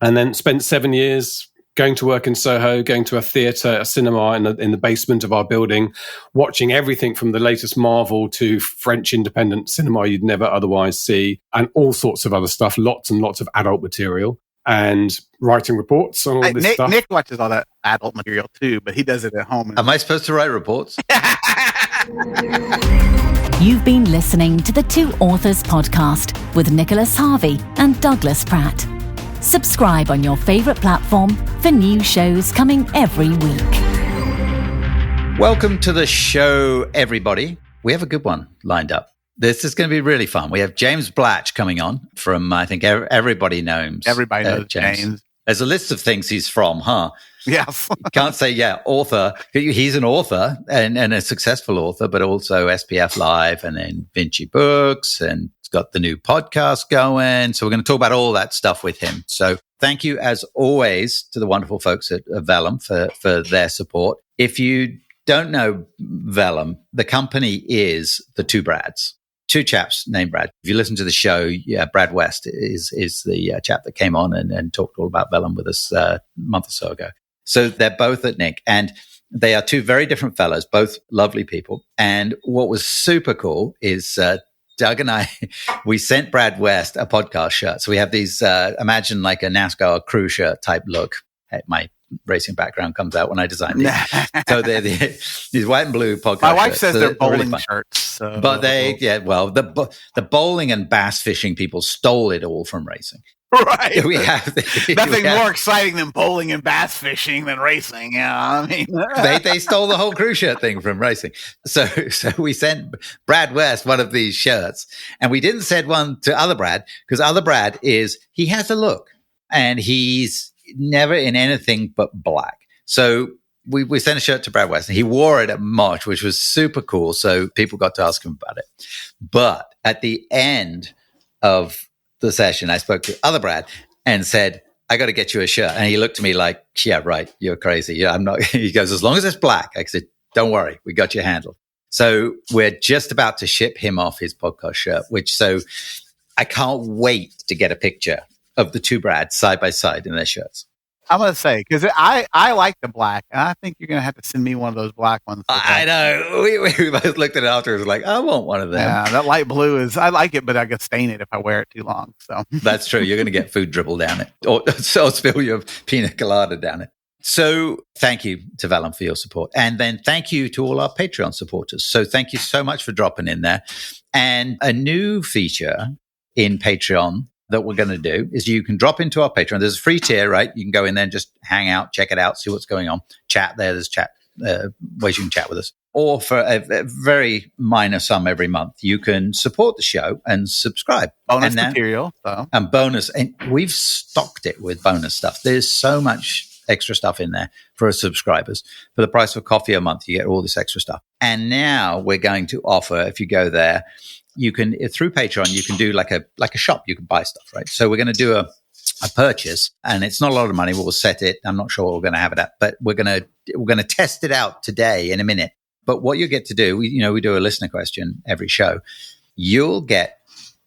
and then spent 7 years going to work in Soho, going to a theatre, a cinema in the basement of our building, watching everything from the latest Marvel to French independent cinema you'd never otherwise see, and all sorts of other stuff, lots and lots of adult material, and writing reports on all this stuff. Nick watches all that adult material too, but he does it at home. Am I supposed to write reports? You've been listening to the Two Authors Podcast with Nicholas Harvey and Douglas Pratt. Subscribe on your favourite platform for new shows coming every week. Welcome to the show, everybody. We have a good one lined up. This is going to be really fun. We have James Blatch coming on from, I think everybody knows. Everybody knows James. There's a list of things he's from, huh? Yes. Can't say, author. He's an author and a successful author, but also SPF Live and then Vinci Books, and he's got the new podcast going. So we're going to talk about all that stuff with him. So thank you, as always, to the wonderful folks at Vellum for their support. If you don't know Vellum, the company is the two Brads. Two chaps named Brad. If you listen to the show, Brad West is the chap that came on and talked all about Vellum with us a month or so ago. So they're both at Nick, and they are two very different fellows, both lovely people. And what was super cool is Doug and I, we sent Brad West a podcast shirt. So we have these, imagine like a NASCAR crew shirt type look. Hey, my racing background comes out when I design these. So they're these white and blue podcast shirts. My wife says they're bowling really shirts. So. But the bowling and bass fishing people stole it all from racing. Right. Nothing more exciting than bowling and bass fishing than racing. Yeah, I mean, they stole the whole crew shirt thing from racing. So we sent Brad West one of these shirts, and we didn't send one to other Brad because other Brad he has a look, and he's never in anything but black. So we sent a shirt to Brad West, and he wore it at March, which was super cool. So people got to ask him about it. But at the end of the session, I spoke to other Brad and said, I got to get you a shirt. And he looked at me like, yeah, right. You're crazy. Yeah, I'm not. He goes, as long as it's black. I said, don't worry. We got you handled. So we're just about to ship him off his podcast shirt, so I can't wait to get a picture of the two Brads side by side in their shirts. I'm going to say, because I like the black, and I think you're going to have to send me one of those black ones. I know. We both looked at it afterwards like, I want one of them. Yeah, that light blue I like it, but I could stain it if I wear it too long. So That's true. You're going to get food dribble down it or spill your pina colada down it. So thank you to Vellum for your support. And then thank you to all our Patreon supporters. So thank you so much for dropping in there. And a new feature in Patreon that we're going to do is you can drop into our Patreon. There's a free tier, right? You can go in there and just hang out, check it out, see what's going on, chat there. There's chat ways you can chat with us. Or for a very minor sum every month, you can support the show and subscribe. Bonus material. And bonus. And we've stocked it with bonus stuff. There's so much extra stuff in there for our subscribers. For the price of coffee a month, you get all this extra stuff. And now we're going to offer, if you go there, you can, through Patreon, you can do like a shop. You can buy stuff, right? So we're going to do a purchase, and it's not a lot of money. We'll set it. I'm not sure what we're going to have it at, but we're going to test it out today in a minute. But what you get to do, we do a listener question every show. You'll get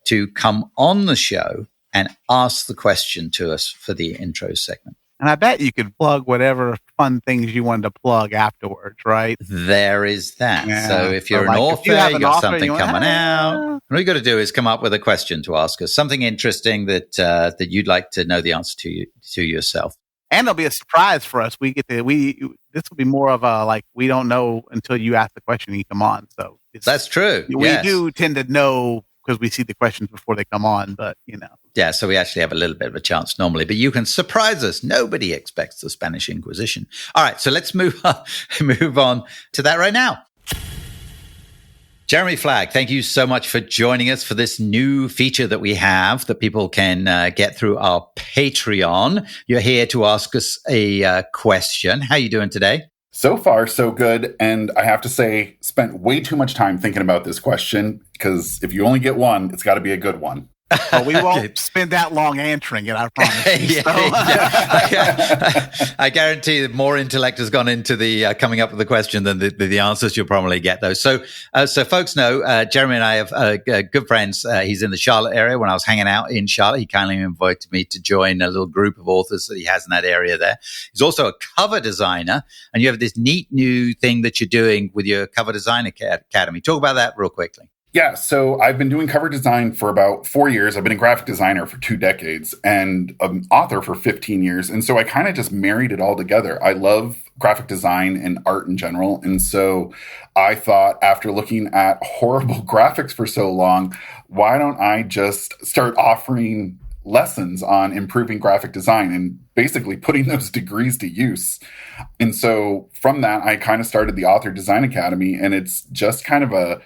to come on the show and ask the question to us for the intro segment. And I bet you could plug whatever fun things you wanted to plug afterwards, right? There is that. Yeah. So if you're an author, you got something coming out. All you got to do is come up with a question to ask us, something interesting that you'd like to know the answer to yourself. And there'll be a surprise for us. This will be more of a we don't know until you ask the question and you come on. So that's true. We do tend to know because we see the questions before they come on, but Yeah, so we actually have a little bit of a chance normally, but you can surprise us. Nobody expects the Spanish Inquisition. All right, so let's move on to that right now. Jeremy Flagg, thank you so much for joining us for this new feature that we have that people can get through our Patreon. You're here to ask us a question. How are you doing today? So far, so good. And I have to say, spent way too much time thinking about this question because if you only get one, it's got to be a good one. Well, we won't spend that long answering it, I promise you. I guarantee that more intellect has gone into the coming up with the question than the answers you'll probably get, though. So folks know, Jeremy and I have good friends. He's in the Charlotte area. When I was hanging out in Charlotte, he kindly invited me to join a little group of authors that he has in that area there. He's also a cover designer, and you have this neat new thing that you're doing with your Cover Design Academy. Talk about that real quickly. Yeah, so I've been doing cover design for about 4 years. I've been a graphic designer for 2 decades and an author for 15 years. And so I kind of just married it all together. I love graphic design and art in general. And so I thought, after looking at horrible graphics for so long, why don't I just start offering lessons on improving graphic design and basically putting those degrees to use. And so from that, I kind of started the Author Design Academy, and it's just kind of a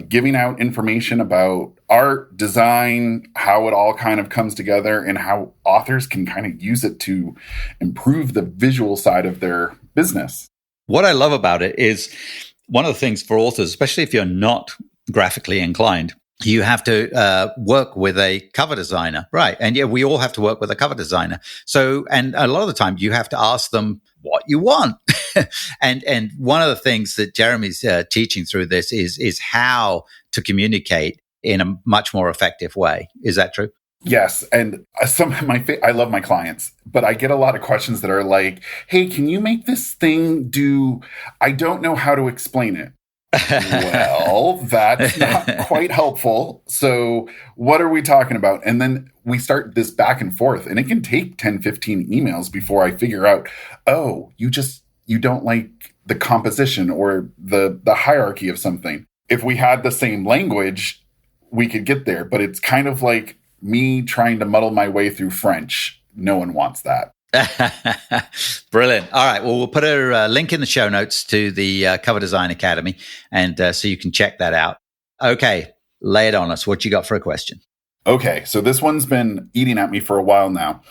giving out information about art, design, how it all kind of comes together, and how authors can kind of use it to improve the visual side of their business. What I love about it is one of the things for authors, especially if you're not graphically inclined, you have to work with a cover designer, right? And yeah, we all have to work with a cover designer. So, and a lot of the time you have to ask them what you want. And one of the things that Jeremy's teaching through this is how to communicate in a much more effective way. Is that true? Yes. And I love my clients, but I get a lot of questions that are like, hey, can you make this thing do, I don't know how to explain it. Well, that's not quite helpful. So what are we talking about? And then we start this back and forth, and it can take 10, 15 emails before I figure out, oh, you don't like the composition or the hierarchy of something. If we had the same language, we could get there, but it's kind of like me trying to muddle my way through French. No one wants that. Brilliant. All right. Well, we'll put a link in the show notes to the Cover Design Academy, and so you can check that out. Okay. Lay it on us. What you got for a question? Okay. So this one's been eating at me for a while now.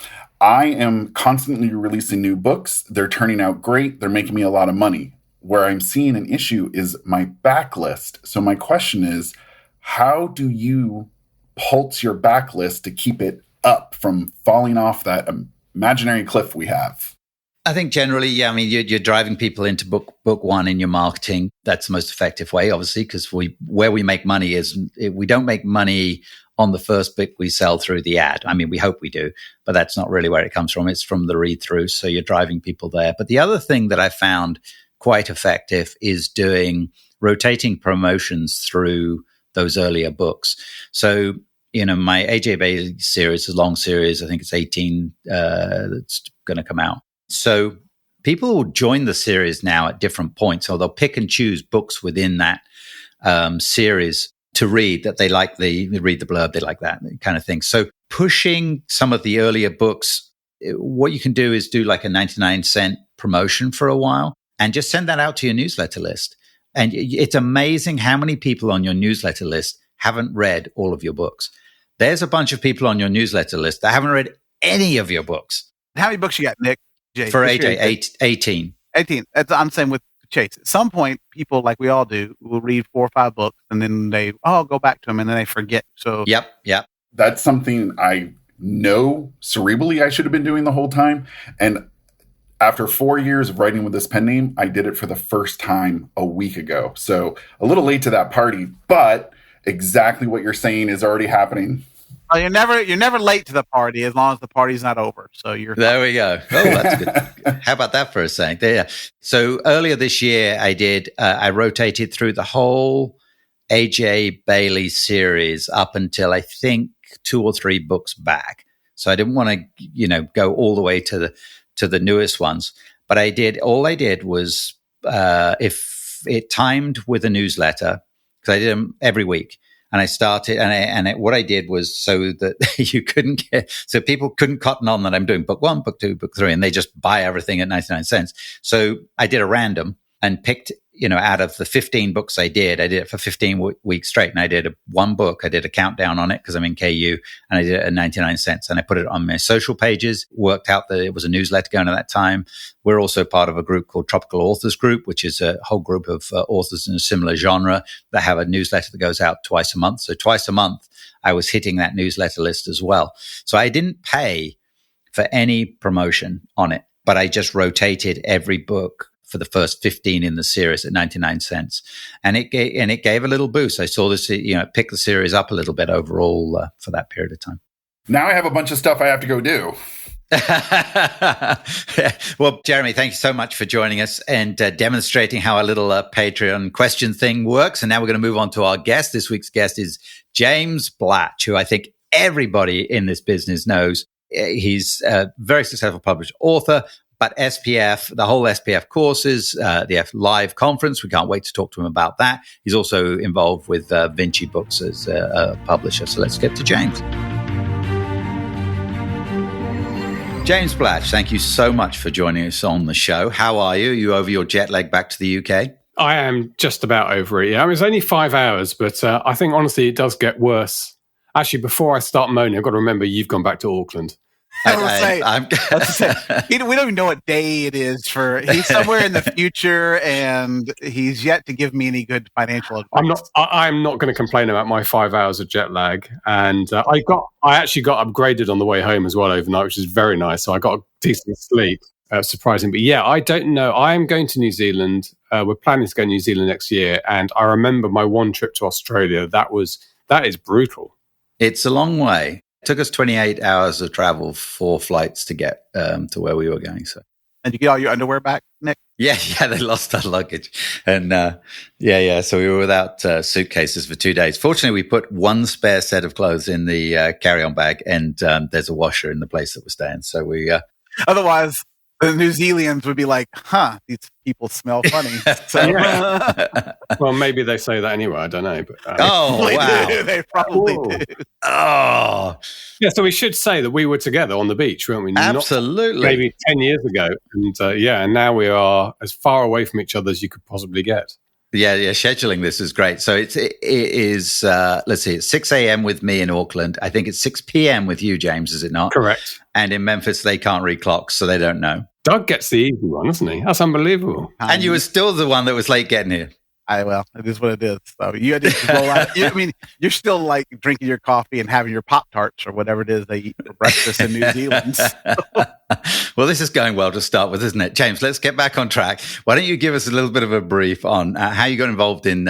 I am constantly releasing new books. They're turning out great. They're making me a lot of money. Where I'm seeing an issue is my backlist. So my question is, how do you pulse your backlist to keep it up from falling off that imaginary cliff we have? I think generally, yeah. I mean, you're driving people into book one in your marketing. That's the most effective way, obviously, because where we make money is we don't make money on the first book we sell through the ad. I mean, we hope we do, but that's not really where it comes from. It's from the read through. So you're driving people there. But the other thing that I found quite effective is doing rotating promotions through those earlier books. So, my AJ Bailey series is a long series. I think it's 18 that's going to come out. So people will join the series now at different points, so they'll pick and choose books within that series to read that they like. They read the blurb, they like that kind of thing. So pushing some of the earlier books, what you can do is do like a 99-cent promotion for a while and just send that out to your newsletter list. And it's amazing how many people on your newsletter list haven't read all of your books. There's a bunch of people on your newsletter list that haven't read any of your books. How many books you got, Nick? Jay, for AJ, 18. 18. I'm saying with Chase. At some point, people, like we all do, will read 4 or 5 books, and then I'll go back to them, and then they forget. So Yep. That's something I know cerebrally I should have been doing the whole time. And after 4 years of writing with this pen name, I did it for the first time a week ago. So a little late to that party, but exactly what you're saying is already happening. Oh, you're never late to the party as long as the party's not over. So there we go. Oh, that's good. How about that for a second? There. So earlier this year, I rotated through the whole AJ Bailey series up until I think 2 or 3 books back. So I didn't want to, go all the way to the newest ones. But all I did was, if it timed with a newsletter, because I did them every week. And I started, what I did was so that so people couldn't cotton on that I'm doing book 1, book 2, book 3, and they just buy everything at 99 cents. So I did a random and picked, out of the 15 books I did it for 15 weeks straight. And I did one book. I did a countdown on it because I'm in KU, and I did it at 99 cents. And I put it on my social pages, worked out that it was a newsletter going at that time. We're also part of a group called Tropical Authors Group, which is a whole group of authors in a similar genre that have a newsletter that goes out twice a month. So twice a month, I was hitting that newsletter list as well. So I didn't pay for any promotion on it, but I just rotated every book for the first 15 in the series at 99 cents. And it gave a little boost. I saw this, pick the series up a little bit overall for that period of time. Now I have a bunch of stuff I have to go do. Well, Jeremy, thank you so much for joining us and demonstrating how a little Patreon question thing works. And now we're going to move on to our guest. This week's guest is James Blatch, who I think everybody in this business knows. He's a very successful published author, but SPF, the whole SPF courses, the F Live conference, we can't wait to talk to him about that. He's also involved with Vinci Books as a publisher. So let's get to James. James Blatch, thank you so much for joining us on the show. How are you? Are you over your jet lag back to the UK? I am just about over it. Yeah, I mean, it's only 5 hours, but I think honestly it does get worse. Actually, before I start moaning, I've got to remember you've gone back to Auckland. We don't even know what day it is he's somewhere in the future, and he's yet to give me any good financial advice. I'm not going to complain about my 5 hours of jet lag. And I actually got upgraded on the way home as well overnight, which is very nice. So I got a decent sleep, surprising. But yeah, I don't know. I am going to New Zealand. We're planning to go to New Zealand next year. And I remember my one trip to Australia. That is brutal. It's a long way. It took us 28 hours of travel, 4 flights to get to where we were going. So, and you get all your underwear back, Nick? Yeah, they lost our luggage, and so we were without suitcases for 2 days. Fortunately, we put one spare set of clothes in the carry-on bag, and there's a washer in the place that we're staying. So we otherwise. The New Zealanders would be like, these people smell funny. So, well, maybe they say that anyway. I don't know. But, wow. They probably do. Oh. Yeah, so we should say that we were together on the beach, weren't we? Absolutely. Maybe 10 years ago. And and now we are as far away from each other as you could possibly get. Yeah. Scheduling this is great. So it is, let's see, it's 6 a.m. with me in Auckland. I think it's 6 p.m. with you, James, is it not? Correct. And in Memphis, they can't read clocks, so they don't know. Doug gets the easy one, doesn't he? That's unbelievable. And you were still the one that was late getting here. It is what it is. So you had to roll out. You're still like drinking your coffee and having your Pop-Tarts or whatever it is they eat for breakfast in New Zealand. Well, this is going well to start with, isn't it? James, let's get back on track. Why don't you give us a little bit of a brief on how you got involved in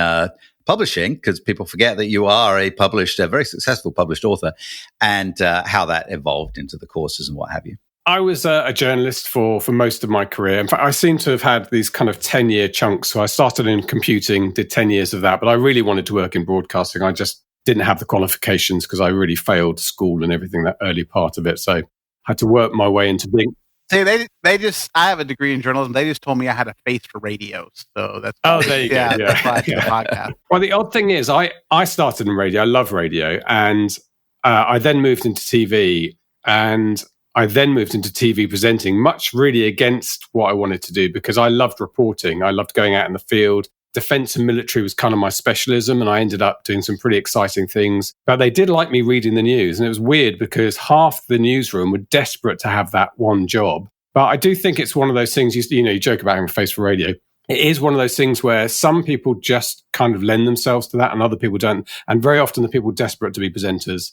publishing, because people forget that you are a very successful published author, and how that evolved into the courses and what have you. I was a journalist for most of my career. In fact, I seem to have had these kind of 10-year chunks. So I started in computing, did 10 years of that, but I really wanted to work in broadcasting. I just didn't have the qualifications because I really failed school and everything, that early part of it. So I had to work my way into being... See, I have a degree in journalism. They just told me I had a face for radio. So that's... Oh, there you go. Yeah. That's why I did the podcast. Well, the odd thing is I started in radio. I love radio. And I then moved into TV, and I then moved into TV presenting, much really against what I wanted to do, because I loved reporting. I loved going out in the field. Defense and military was kind of my specialism, and I ended up doing some pretty exciting things. But they did like me reading the news, and it was weird because half the newsroom were desperate to have that one job. But I do think it's one of those things, you joke about having a face for radio. It is one of those things where some people just kind of lend themselves to that and other people don't. And very often the people desperate to be presenters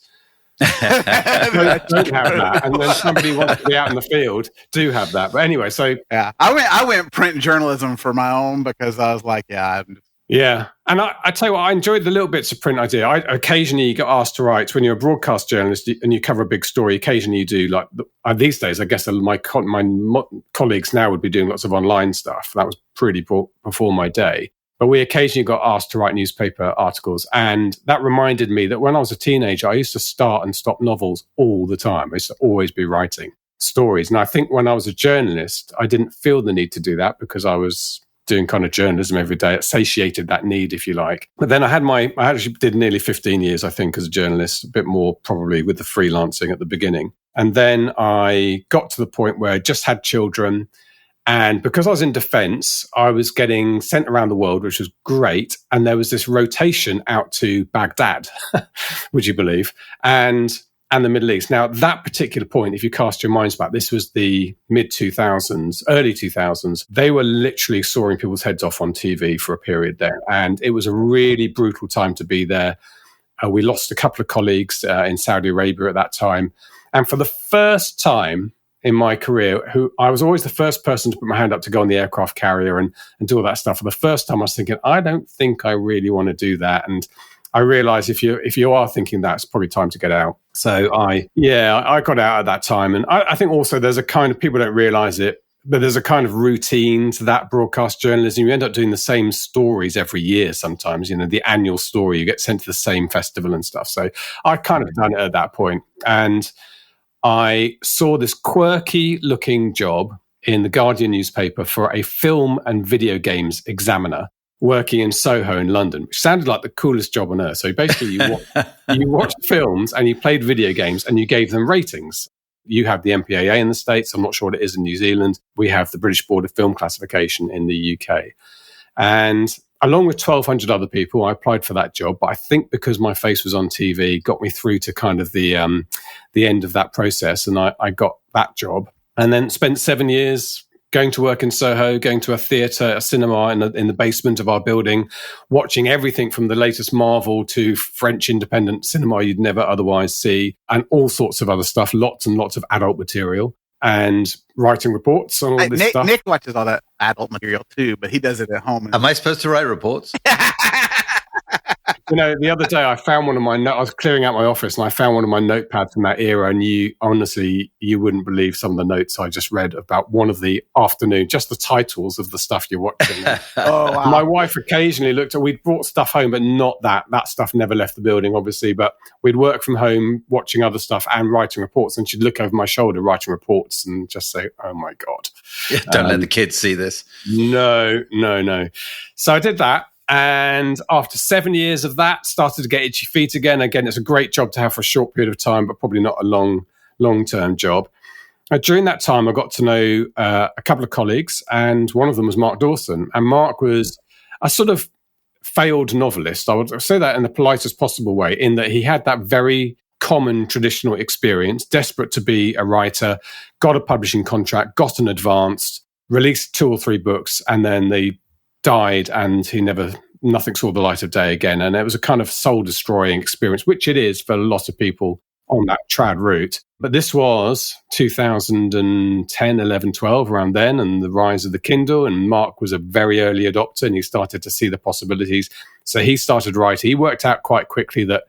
don't have that, and then somebody wants to be out in the field do have that. But anyway, so yeah, I went print journalism for my own because I was like, and I tell you what, I enjoyed the little bits of print I did. I occasionally get asked to write when you're a broadcast journalist and you cover a big story. Occasionally you do like these days. I guess my colleagues now would be doing lots of online stuff. That was pretty before my day. But we occasionally got asked to write newspaper articles. And that reminded me that when I was a teenager, I used to start and stop novels all the time. I used to always be writing stories. And I think when I was a journalist, I didn't feel the need to do that because I was doing kind of journalism every day. It satiated that need, if you like. But then I actually did nearly 15 years, I think, as a journalist, a bit more probably with the freelancing at the beginning. And then I got to the point where I just had children. And because I was in defense, I was getting sent around the world, which was great. And there was this rotation out to Baghdad, would you believe, and the Middle East. Now, at that particular point, if you cast your minds back, this was the mid-2000s, early 2000s. They were literally sawing people's heads off on TV for a period there. And it was a really brutal time to be there. We lost a couple of colleagues in Saudi Arabia at that time. And for the first time in my career, I was always the first person to put my hand up to go on the aircraft carrier and do all that stuff. For the first time, I was thinking, I don't think I really want to do that. And I realized if you are thinking that, it's probably time to get out. So I got out at that time. And I think also there's a kind of, people don't realize it, but there's a kind of routine to that broadcast journalism. You end up doing the same stories every year sometimes, the annual story, you get sent to the same festival and stuff. So I kind of done it at that point. And I saw this quirky looking job in the Guardian newspaper for a film and video games examiner working in Soho in London, which sounded like the coolest job on earth. So basically you watched films and you played video games and you gave them ratings. You have the MPAA in the States. I'm not sure what it is in New Zealand. We have the British Board of Film Classification in the UK. And along with 1,200 other people, I applied for that job. But I think because my face was on TV, got me through to kind of the end of that process. And I got that job and then spent 7 years going to work in Soho, going to a theatre, a cinema in the basement of our building, watching everything from the latest Marvel to French independent cinema you'd never otherwise see, and all sorts of other stuff, lots and lots of adult material, and writing reports on all this stuff. Nick watches all that adult material too, but he does it at home. Am I supposed to write reports? The other day I found one of my I was clearing out my office and I found one of my notepads from that era, and you wouldn't believe some of the notes I just read about one of the afternoon, just the titles of the stuff you're watching. Oh, wow. My wife occasionally we'd brought stuff home, but not that stuff never left the building, obviously, but we'd work from home watching other stuff and writing reports, and she'd look over my shoulder writing reports and just say, oh my God. Yeah, don't let the kids see this. No. So I did that. And after 7 years of that, started to get itchy feet again. Again, it's a great job to have for a short period of time, but probably not a long-term job. During that time, I got to know a couple of colleagues, and one of them was Mark Dawson. And Mark was a sort of failed novelist. I would say that in the politest possible way, in that he had that very common traditional experience, desperate to be a writer, got a publishing contract, got an advance, released 2 or 3 books, and then they died, and nothing saw the light of day again. And it was a kind of soul-destroying experience, which it is for a lot of people on that trad route. But this was 2010, 11, 12, around then, and the rise of the Kindle. And Mark was a very early adopter, and he started to see the possibilities. So he started writing. He worked out quite quickly that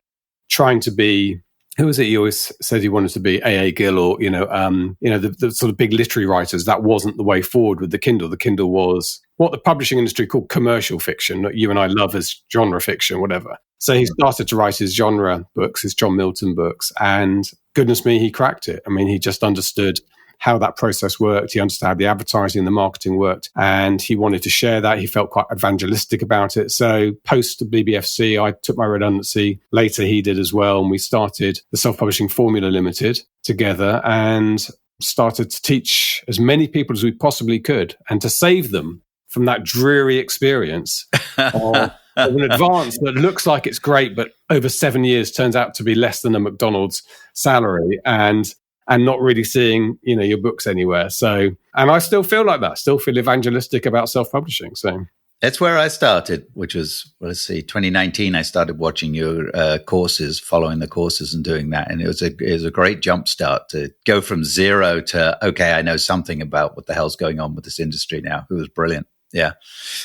trying to be, who was it? He always said he wanted to be A.A. Gill or, the sort of big literary writers. That wasn't the way forward with the Kindle. The Kindle was what the publishing industry called commercial fiction, that you and I love as genre fiction, whatever. So he started to write his genre books, his John Milton books, and goodness me, he cracked it. I mean, he just understood how that process worked. He understood how the advertising and the marketing worked, and he wanted to share that. He felt quite evangelistic about it. So post the BBFC, I took my redundancy. Later, he did as well, and we started the Self-Publishing Formula Limited together and started to teach as many people as we possibly could and to save them from that dreary experience of an advance that looks like it's great, but over 7 years turns out to be less than a McDonald's salary, and not really seeing, your books anywhere. So, and I still feel like that, still feel evangelistic about self-publishing. So that's where I started, which was, 2019. I started watching your courses, following the courses and doing that. And it was a great jump start to go from zero to, okay, I know something about what the hell's going on with this industry now. It was brilliant. Yeah.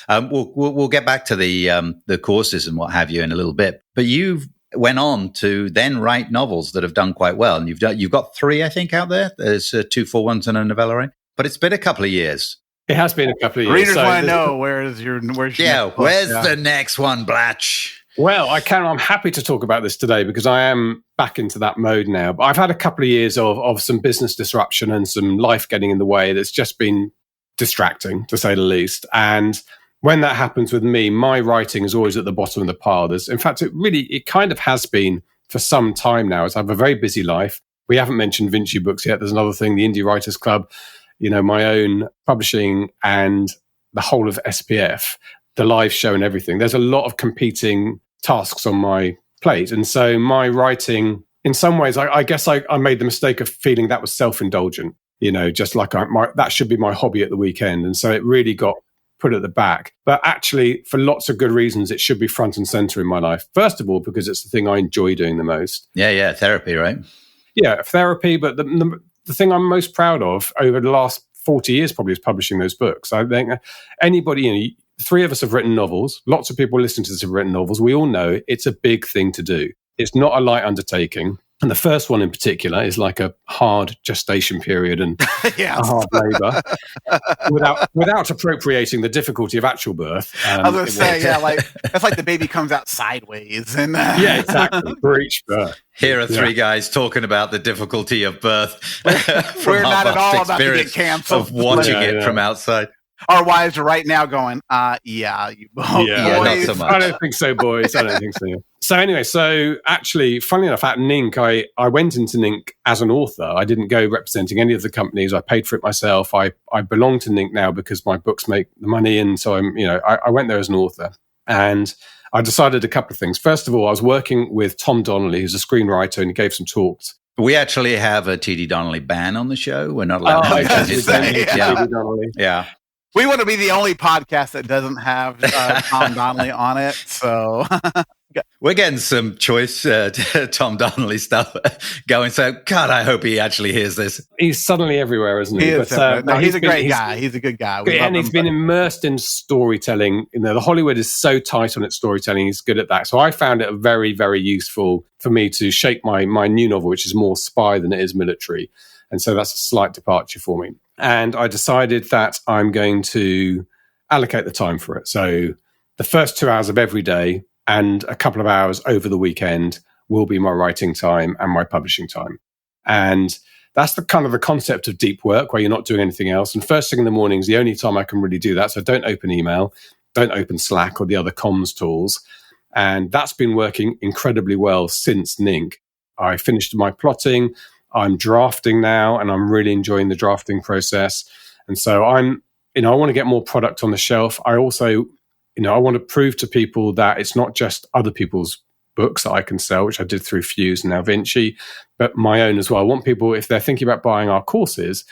We'll get back to the courses and what have you in a little bit, but you've went on to then write novels that have done quite well. And you've got 3, I think, out there. There's 2 full ones and a novella, right? But it's been a couple of years. It has been a couple of years. Readers want to know where's the next one, Blatch? Well, I'm happy to talk about this today because I am back into that mode now. But I've had a couple of years of some business disruption and some life getting in the way that's just been distracting, to say the least. And when that happens with me, my writing is always at the bottom of the pile. In fact, it kind of has been for some time now. As I have a very busy life. We haven't mentioned Vinci Books yet. There's another thing, the Indie Writers Club. my own publishing and the whole of SPF, the live show and everything. There's a lot of competing tasks on my plate. And so my writing, in some ways, I guess I made the mistake of feeling that was self-indulgent, just like that should be my hobby at the weekend. And so it really got put at the back. But actually, for lots of good reasons, it should be front and center in my life. First of all, because it's the thing I enjoy doing the most. Yeah, therapy, right? Yeah, therapy. But the thing I'm most proud of over the last 40 years probably is publishing those books. I think anybody, three of us have written novels. Lots of people listening to this have written novels. We all know it's a big thing to do. It's not a light undertaking. And the first one in particular is like a hard gestation period and a hard labor without appropriating the difficulty of actual birth. I was going to say, that's like the baby comes out sideways. And yeah, exactly. Breech birth. Here are three guys talking about the difficult of birth. From We're not at all about to get canceled. Of watching it from outside. Our wives are right now going, boys. Not so much. I don't think so, boys. I don't think so. So anyway, actually, funnily enough, at Nink, I went into Nink as an author. I didn't go representing any of the companies. I paid for it myself. I belong to Nink now because my books make the money. And so I went there as an author. And I decided a couple of things. First of all, I was working with Tom Donnelly, who's a screenwriter, and he gave some talks. We actually have a T.D. Donnelly ban on the show. We're not allowed to mention his name. Yeah. We want to be the only podcast that doesn't have Tom Donnelly on it. So we're getting some choice Tom Donnelly stuff going. So, God, I hope he actually hears this. He's suddenly everywhere, isn't he? He's a great guy. He's a good guy. And he's been immersed in storytelling. The Hollywood is so tight on its storytelling. He's good at that. So I found it very, very useful for me to shape my new novel, which is more spy than it is military. And so that's a slight departure for me. And I decided that I'm going to allocate the time for it. So the first 2 hours of every day and a couple of hours over the weekend will be my writing time and my publishing time. And that's the kind of the concept of deep work where you're not doing anything else. And first thing in the morning is the only time I can really do that. So don't open email, don't open Slack or the other comms tools. And that's been working incredibly well since Nink. I finished my plotting. I'm drafting now, and I'm really enjoying the drafting process. And so I want to get more product on the shelf. I also, I want to prove to people that it's not just other people's books that I can sell, which I did through Fuse and now Vinci, but my own as well. I want people, if they're thinking about buying our courses,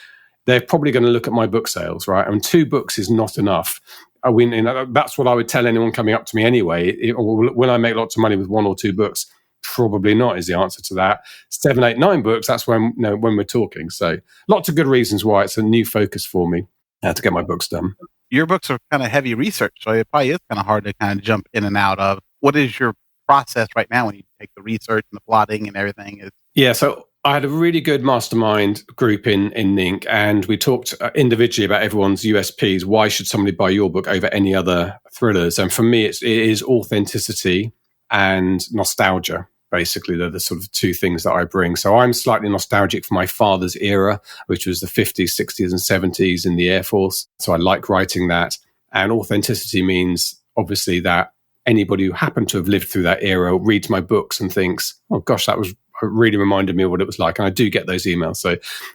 they're probably going to look at my book sales, right? I mean, 2 books is not enough. That's what I would tell anyone coming up to me anyway. Will I make lots of money with 1 or 2 books? Probably not is the answer to that. 7, 8, 9 books, that's when we're talking. So lots of good reasons why it's a new focus for me to get my books done. Your books are kind of heavy research, so it probably is kind of hard to kind of jump in and out of. What is your process right now when you take the research and the plotting and everything? Yeah, so I had a really good mastermind group in Nink, and we talked individually about everyone's USPs. Why should somebody buy your book over any other thrillers? And for me, it is authenticity and nostalgia. Basically, they're the sort of 2 things that I bring. So I'm slightly nostalgic for my father's era, which was the 50s, 60s, and 70s in the Air Force. So I like writing that. And authenticity means, obviously, that anybody who happened to have lived through that era reads my books and thinks, oh, gosh, that was really reminded me of what it was like. And I do get those emails.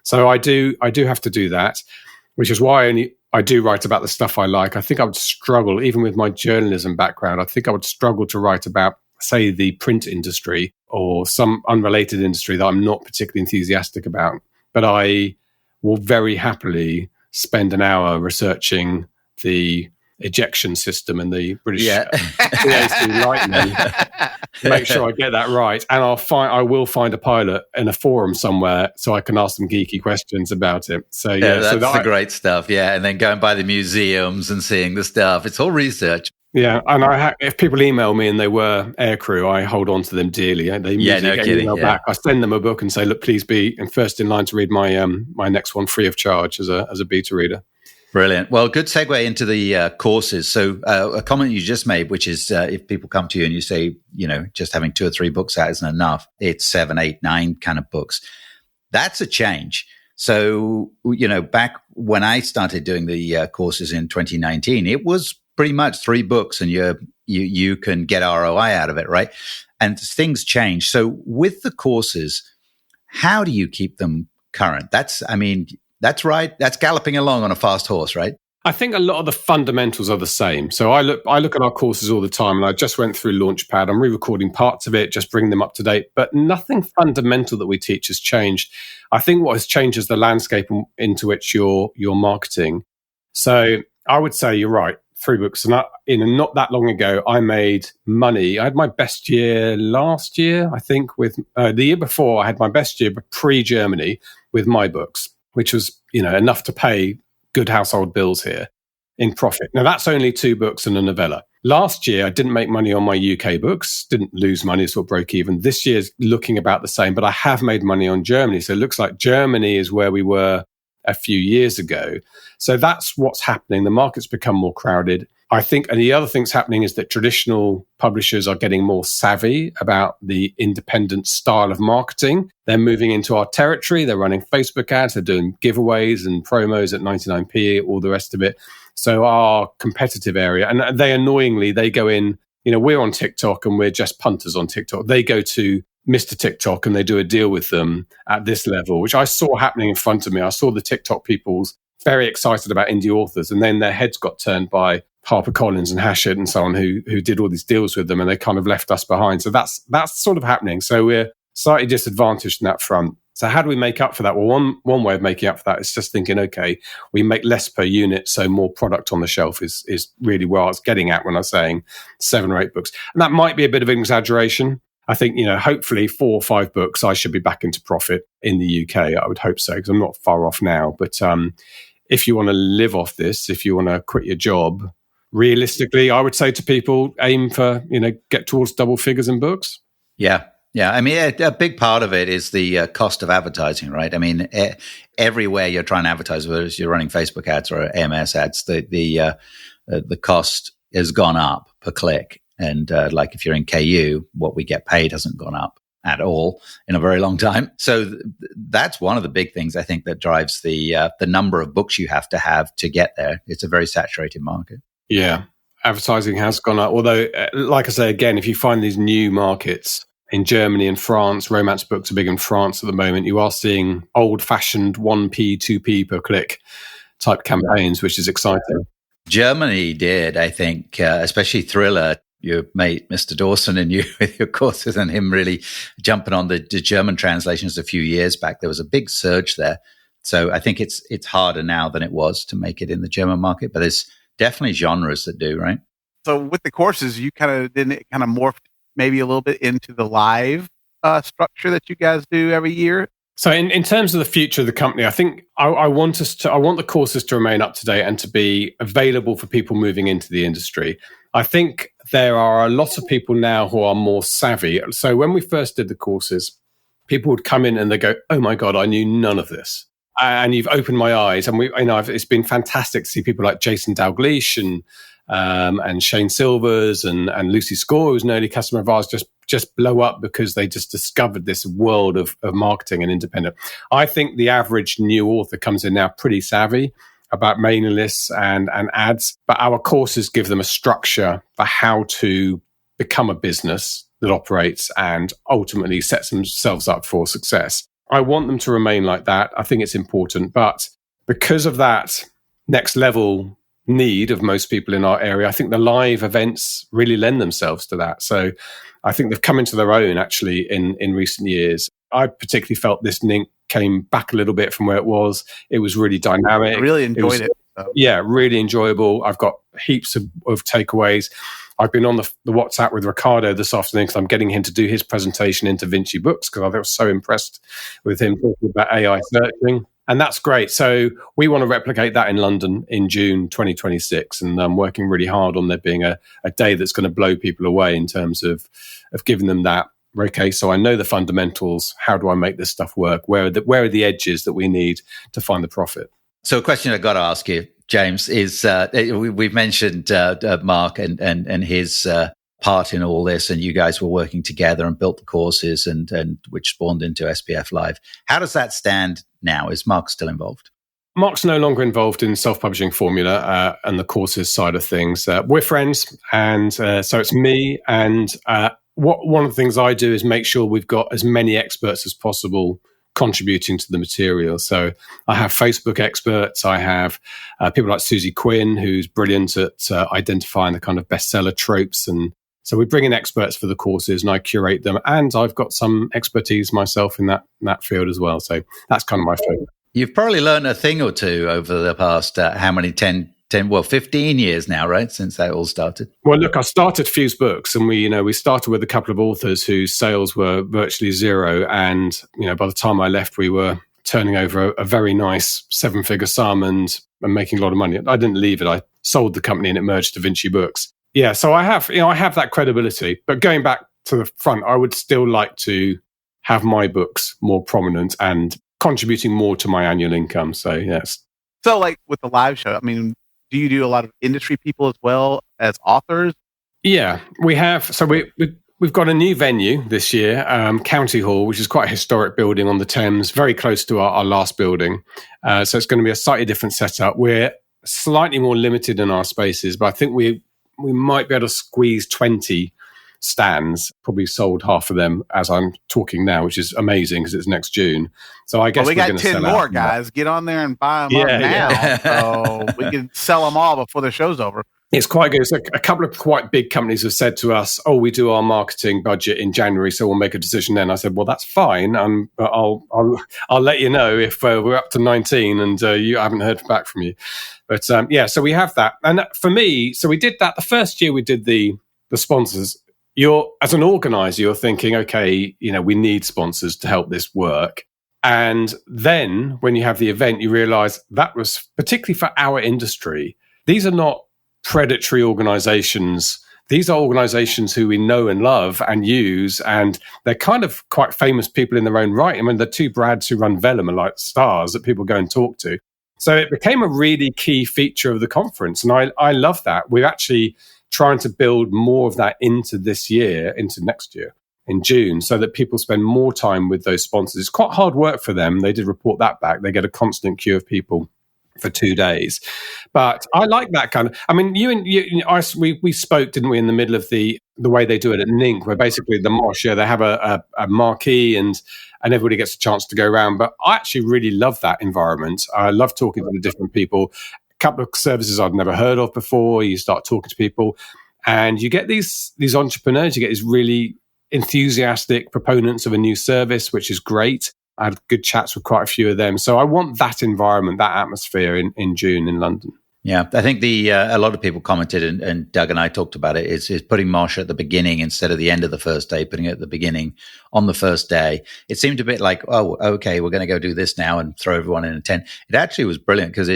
So I do have to do that, which is why I do write about the stuff I like. I think I would struggle, even with my journalism background, I think I would struggle to write about, say, the print industry or some unrelated industry that I'm not particularly enthusiastic about. But I will very happily spend an hour researching the ejection system and the British PAC Lightning to make sure I get that right. And I will find a pilot in a forum somewhere so I can ask them geeky questions about it. So that's the great stuff. Yeah, and then going by the museums and seeing the stuff. It's all research. Yeah, and if people email me and they were aircrew, I hold on to them dearly. They immediately get an email back. I send them a book and say, look, please be first in line to read my next one free of charge as a beta reader. Brilliant. Well, good segue into the courses. So a comment you just made, which is if people come to you and you say, just having 2 or 3 books out isn't enough, it's 7, 8, 9 kind of books. That's a change. So, back when I started doing the courses in 2019, it was pretty much 3 books and you can get ROI out of it, right? And things change. So with the courses, how do you keep them current? That's That's right. That's galloping along on a fast horse, right? I think a lot of the fundamentals are the same. So I look at our courses all the time, and I just went through Launchpad. I'm re-recording parts of it, just bringing them up to date. But nothing fundamental that we teach has changed. I think what has changed is the landscape into which you're marketing. So I would say you're right. 3 books, and not that long ago, I made money. I had my best year last year, I think. With the year before, I had my best year, but pre-Germany, with my books, which was enough to pay good household bills here in profit. Now, that's only 2 books and a novella. Last year, I didn't make money on my UK books, didn't lose money, sort of broke even. This year's looking about the same, but I have made money on Germany. So it looks like Germany is where we were a few years ago. So that's what's happening. The market's become more crowded. I think, and the other thing's happening is that traditional publishers are getting more savvy about the independent style of marketing. They're moving into our territory. They're running Facebook ads. They're doing giveaways and promos at 99p, all the rest of it. So our competitive area, and they go in, we're on TikTok and we're just punters on TikTok. They go to Mr. TikTok and they do a deal with them at this level, which I saw happening in front of me. I saw the TikTok people's very excited about indie authors, and then their heads got turned by HarperCollins and Hachette and so on, who did all these deals with them, and they kind of left us behind. So that's sort of happening. So we're slightly disadvantaged in that front. So how do we make up for that? Well, one way of making up for that is just thinking, okay, we make less per unit, so more product on the shelf is really where I was getting at when I was saying 7 or 8 books. And that might be a bit of an exaggeration. I think, hopefully 4 or 5 books, I should be back into profit in the UK. I would hope so, because I'm not far off now. But if you want to live off this, if you want to quit your job, realistically, I would say to people, aim for, get towards double figures in books. Yeah. Yeah. I mean, a big part of it is the cost of advertising, right? I mean, everywhere you're trying to advertise, whether you're running Facebook ads or AMS ads, the cost has gone up per click. And like if you're in KU, what we get paid hasn't gone up at all in a very long time. So that's one of the big things I think that drives the number of books you have to get there. It's a very saturated market. Yeah, advertising has gone up. Although, like I say, again, if you find these new markets in Germany and France, romance books are big in France at the moment, you are seeing old-fashioned 1p, 2p per click type campaigns, which is exciting. Germany did, I think, especially Thriller. Your mate, Mr. Dawson, and you with your courses, and him really jumping on the German translations a few years back. There was a big surge there. So I think it's harder now than it was to make it in the German market, but there's definitely genres that do, right? So with the courses, you didn't morph maybe a little bit into the live structure that you guys do every year. So in terms of the future of the company, I think I want the courses to remain up to date and to be available for people moving into the industry. I think there are a lot of people now who are more savvy. So when we first did the courses, people would come in and they go, "Oh my God, I knew none of this." And you've opened my eyes. And it's been fantastic to see people like Jason Dalgleish and Shane Silvers and Lucy Score, who's an early customer of ours, just blow up because they just discovered this world of marketing and independent. I think the average new author comes in now pretty savvy about mailing lists and ads, but our courses give them a structure for how to become a business that operates and ultimately sets themselves up for success. I want them to remain like that. I think it's important, but because of that next level need of most people in our area, I think the live events really lend themselves to that. So I think they've come into their own actually in recent years. I particularly felt this NINC came back a little bit from where it was. It was really dynamic. I really enjoyed it. Yeah, really enjoyable. I've got heaps of takeaways. I've been on the WhatsApp with Ricardo this afternoon because I'm getting him to do his presentation into Vinci Books because I was so impressed with him talking about AI searching. And that's great. So we want to replicate that in London in June 2026. And I'm working really hard on there being a day that's going to blow people away in terms of giving them that. Okay, so I know the fundamentals. How do I make this stuff work? Where are the edges that we need to find the profit? So a question I got to ask you, James, is we've mentioned Mark and his part in all this, and you guys were working together and built the courses and which spawned into SPF Live. How does that stand now? Is Mark still involved? Mark's no longer involved in self-publishing formula and the courses side of things. We're friends, and so it's me. And one of the things I do is make sure we've got as many experts as possible contributing to the material. So I have Facebook experts. I have people like Susie Quinn, who's brilliant at identifying the kind of bestseller tropes. And so we bring in experts for the courses and I curate them. And I've got some expertise myself in that field as well. So that's kind of my focus. You've probably learned a thing or two over the past, 15 years now, right? Since that all started. Well, look, I started Fuse Books and we started with a couple of authors whose sales were virtually zero. And, by the time I left, we were turning over a very nice 7-figure sum and making a lot of money. I didn't leave it. I sold the company and it merged to Vinci Books. Yeah. So I have that credibility, but going back to the front, I would still like to have my books more prominent and contributing more to my annual income. So, yes. So like with the live show, do you do a lot of industry people as well as authors? Yeah, we have. So we've got a new venue this year, County Hall, which is quite a historic building on the Thames, very close to our last building. So it's going to be a slightly different setup. We're slightly more limited in our spaces, but I think we might be able to squeeze 20 stands, probably sold half of them as I'm talking now, which is amazing because it's next June. So I guess we got 10 more, guys. Get on there and buy them up now. So we can sell them all before the show's over. It's quite good. So a couple of quite big companies have said to us, we do our marketing budget in January, so we'll make a decision then. I said, well, that's fine. But I'll let you know if we're up to 19 and you haven't heard back from you. But so we have that. And for me, so we did that. The first year we did the sponsors. As an organizer, you're thinking, okay, we need sponsors to help this work. And then when you have the event, you realize that was particularly for our industry. These are not predatory organizations. These are organizations who we know and love and use, and they're kind of quite famous people in their own right. The two Brads who run Vellum are like stars that people go and talk to. So it became a really key feature of the conference. And I love that. We're actually trying to build more of that into this year, into next year in June, so that people spend more time with those sponsors. It's quite hard work for them. They did report that back. They get a constant queue of people for 2 days. But I like that kind of, we spoke, didn't we, in the middle of the way they do it at NINC, where basically the Mosh, they have a marquee and everybody gets a chance to go around. But I actually really love that environment. I love talking to the different people. Couple of services I'd never heard of before. You start talking to people and you get these entrepreneurs, you get these really enthusiastic proponents of a new service, which is great. I had good chats with quite a few of them. So I want that environment, that atmosphere in June in London. Yeah, I think a lot of people commented, and Doug and I talked about it, is putting Mosh at the beginning instead of the end of the first day, putting it at the beginning on the first day. It seemed a bit like, okay, we're going to go do this now and throw everyone in a tent. It actually was brilliant because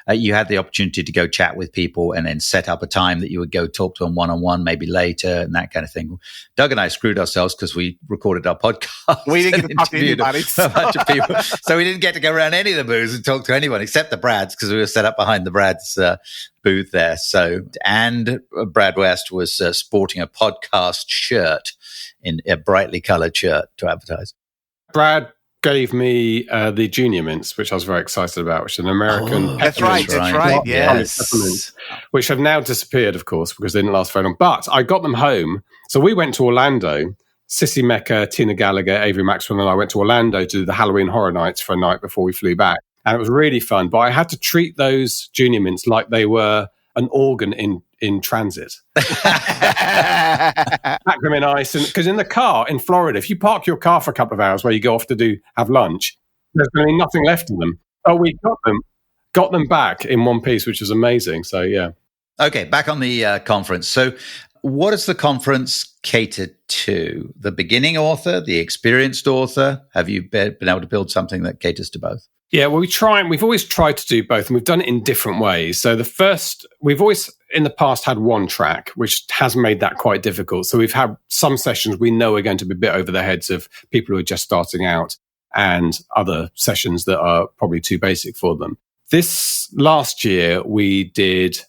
you had the opportunity to go chat with people and then set up a time that you would go talk to them one-on-one, maybe later, and that kind of thing. Doug and I screwed ourselves because we recorded our podcast. We didn't get to talk to anybody. A bunch of people. So we didn't get to go around any of the booths and talk to anyone except the Brads, because we were set up behind the Brads booth there. So, and Brad West was sporting a podcast shirt, in a brightly colored shirt to advertise. Brad gave me the Junior Mints, which I was very excited about, which is an American that's right, yes. Which have now disappeared, of course, because they didn't last very long. But I got them home. So we went to Orlando. Sissy Mecca, Tina Gallagher, Avery Maxwell and I went to Orlando to do the Halloween Horror Nights for a night before we flew back. And it was really fun. But I had to treat those Junior Mints like they were an organ in transit. Pack them in ice, because in the car in Florida, if you park your car for a couple of hours where you go off to have lunch, there's going to be nothing left of them. We got them back in one piece, which was amazing. So yeah. Okay, back on the conference. So what is the conference catered to? The beginning author, the experienced author? Have you been able to build something that caters to both? Yeah, well, we've always tried to do both, and we've done it in different ways. So we've always in the past had one track, which has made that quite difficult. So we've had some sessions we know are going to be a bit over the heads of people who are just starting out, and other sessions that are probably too basic for them. This last year, we did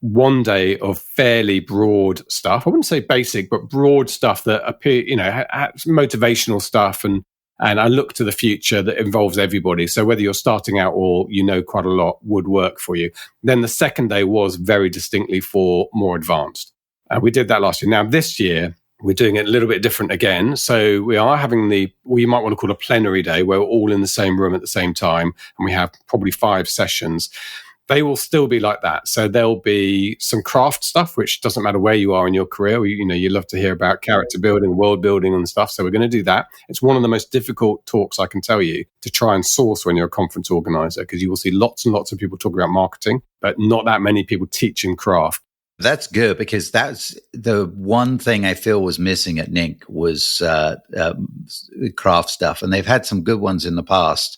1 day of fairly broad stuff. I wouldn't say basic, but broad stuff that motivational stuff and I look to the future that involves everybody. So whether you're starting out or quite a lot would work for you. Then the second day was very distinctly for more advanced. We did that last year. Now this year, we're doing it a little bit different again. So we are having what you might want to call a plenary day, where we're all in the same room at the same time, and we have probably 5 sessions. They will still be like that. So there'll be some craft stuff, which doesn't matter where you are in your career. You love to hear about character building, world building and stuff. So we're going to do that. It's one of the most difficult talks, I can tell you, to try and source when you're a conference organizer, because you will see lots and lots of people talking about marketing, but not that many people teaching craft. That's good, because that's the one thing I feel was missing at NINC was craft stuff. And they've had some good ones in the past.